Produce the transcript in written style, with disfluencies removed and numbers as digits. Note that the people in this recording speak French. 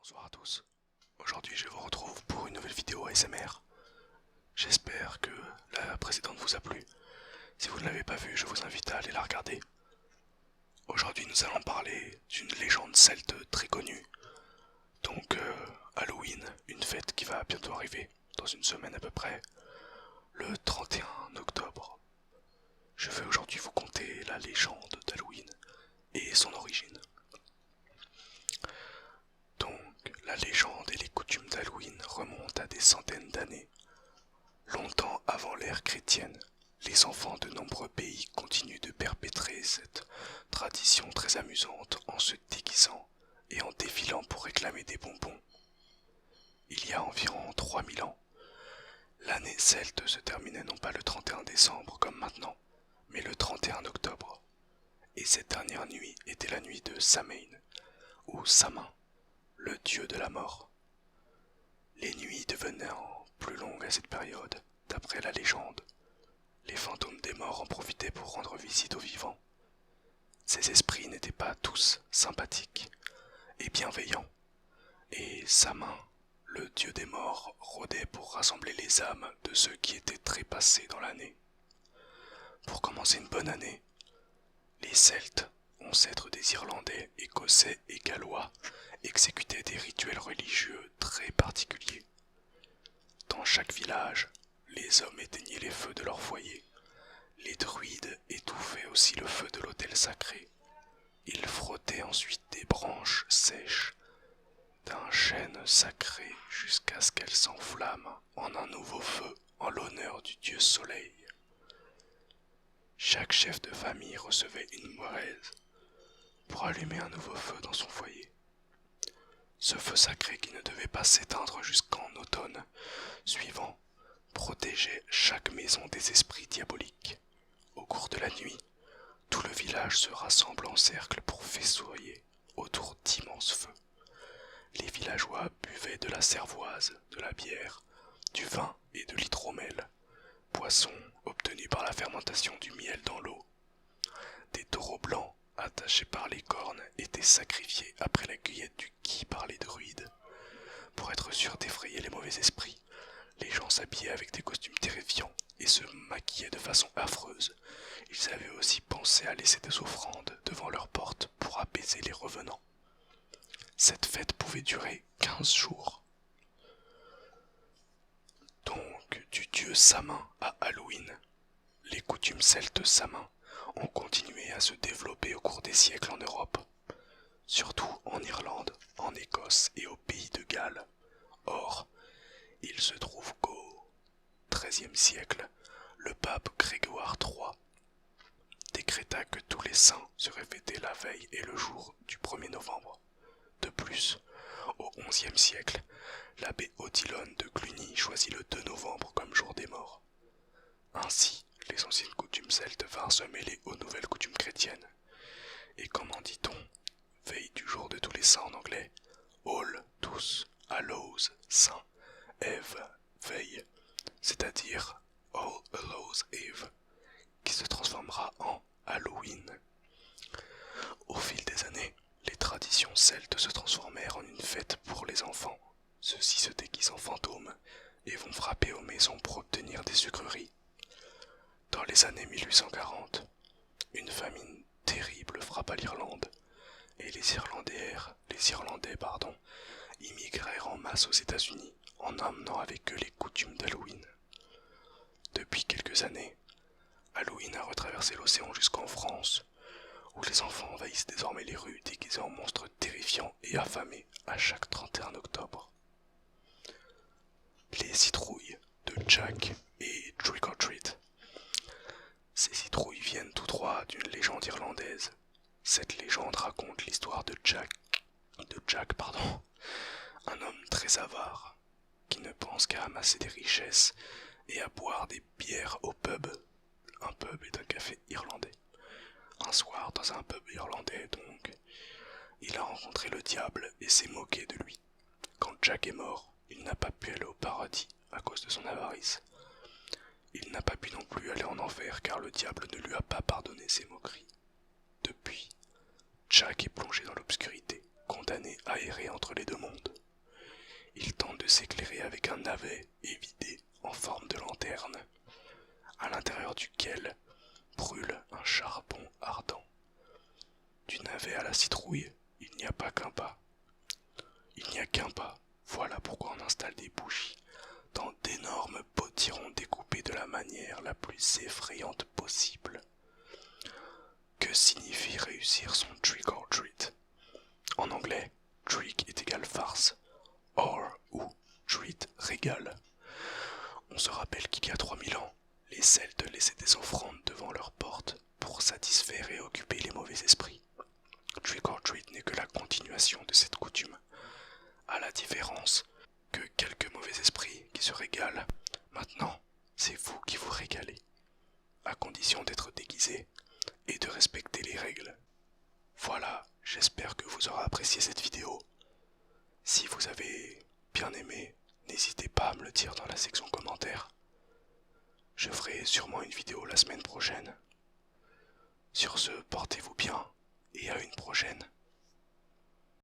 Bonsoir à tous. Aujourd'hui je vous retrouve pour une nouvelle vidéo ASMR. J'espère que la précédente vous a plu. Si vous ne l'avez pas vue, je vous invite à aller la regarder. Aujourd'hui nous allons parler d'une légende celte très connue. Donc Halloween, une fête qui va bientôt arriver, dans une semaine à peu près, le 31 octobre. Je vais aujourd'hui vous conter la légende d'Halloween et son origine. Donc, la légende et les coutumes d'Halloween remontent à des centaines d'années. Longtemps avant l'ère chrétienne, les enfants de nombreux pays continuent de perpétrer cette tradition très amusante en se déguisant et en défilant pour réclamer des bonbons. Il y a environ 3000 ans, l'année celte se terminait non pas le 31 décembre comme maintenant, mais le 31 octobre. Et cette dernière nuit était la nuit de Samhain, ou Samin, le dieu de la mort. Les nuits devenant plus longues à cette période, d'après la légende, les fantômes des morts en profitaient pour rendre visite aux vivants. Ces esprits n'étaient pas tous sympathiques et bienveillants, et Samin, le dieu des morts, rôdait pour rassembler les âmes de ceux qui étaient trépassés dans l'année. Pour commencer une bonne année, les Celtes, ancêtres des Irlandais, Écossais et Gallois, exécutaient des rituels religieux très particuliers. Dans chaque village, les hommes éteignaient les feux de leur foyer. Les druides étouffaient aussi le feu de l'autel sacré. Ils frottaient ensuite des branches sèches d'un chêne sacré jusqu'à ce qu'elles s'enflamment en un nouveau feu en l'honneur du dieu soleil. Chaque chef de famille recevait une braise pour allumer un nouveau feu dans son foyer. Ce feu sacré qui ne devait pas s'éteindre jusqu'en automne suivant protégeait chaque maison des esprits diaboliques. Au cours de la nuit, tout le village se rassemble en cercle pour festoyer autour d'immenses feux. Les villageois buvaient de la cervoise, de la bière, du vin et de l'hydromel, poisson obtenu par la fermentation du miel dans l'eau. Des taureaux blancs, attachés par les cornes, étaient sacrifiés après la cueillette du gui par les druides. Pour être sûr d'effrayer les mauvais esprits, les gens s'habillaient avec des costumes terrifiants et se maquillaient de façon affreuse. Ils avaient aussi pensé à laisser des offrandes devant leurs portes pour apaiser les revenants. Cette fête pouvait durer 15 jours. Donc, du dieu Samin à Halloween, les coutumes celtes Samin ont continué à se développer au cours des siècles en Europe, surtout en Irlande, en Écosse et au pays de Galles. Or, il se trouve qu'au XIIIe siècle, le pape Grégoire III décréta que tous les saints seraient fêtés la veille et le jour du 1er novembre. De plus, au XIe siècle, l'abbé Odilon de Cluny choisit le 2 novembre comme jour des morts. Ainsi, les anciennes coutumes celtes vinrent se mêler aux nouvelles coutumes chrétiennes. Et comment dit-on, veille du jour de tous les saints en anglais, All, tous, Hallows, saint, Eve, veille, c'est-à-dire All Hallows Eve, qui se transformera en Halloween. Au fil des années, les traditions celtes se transformèrent en une fête pour les enfants. Ceux-ci se déguisent en fantômes et vont frapper aux maisons pour obtenir des sucreries. Dans les années 1840, une famine terrible frappa l'Irlande et les Irlandais, immigrèrent en masse aux États-Unis en emmenant avec eux les coutumes d'Halloween. Depuis quelques années, Halloween a retraversé l'océan jusqu'en France, où les enfants envahissent désormais les rues déguisés en monstres terrifiants et affamés à chaque 31 octobre. Les citrouilles de Jack et Trick or Treat. Ces citrouilles viennent tout droit d'une légende irlandaise. Cette légende raconte l'histoire de Jack, un homme très avare, qui ne pense qu'à amasser des richesses et à boire des bières au pub. Un pub est un café irlandais. Un soir, dans un pub irlandais donc, il a rencontré le diable et s'est moqué de lui. Quand Jack est mort, il n'a pas pu aller au paradis à cause de son avarice. Il n'a pas pu non plus aller en enfer car le diable ne lui a pas pardonné ses moqueries. Depuis, Jack est plongé dans l'obscurité, condamné à errer entre les deux mondes. peut s'éclairer avec un navet évidé en forme de lanterne, à l'intérieur duquel brûle un charbon ardent. Du navet à la citrouille, il n'y a pas qu'un pas. Il n'y a qu'un pas, voilà pourquoi on installe des bougies dans d'énormes potirons découpés de la manière la plus effrayante possible. Que signifie réussir son trick or treat? En anglais, trick est égal farce, or ou treat régal. On se rappelle qu'il y a 3000 ans, les Celtes laissaient des offrandes devant leurs portes pour satisfaire et occuper les mauvais esprits. Trick or treat n'est que la continuation de cette coutume, à la différence que quelques mauvais esprits qui se régalent. Maintenant, c'est vous qui vous régalez, à condition d'être déguisé et de respecter les règles. Voilà, j'espère que vous aurez apprécié cette vidéo. Si vous avez bien aimé, n'hésitez pas à me le dire dans la section commentaires. Je ferai sûrement une vidéo la semaine prochaine. Sur ce, portez-vous bien et à une prochaine.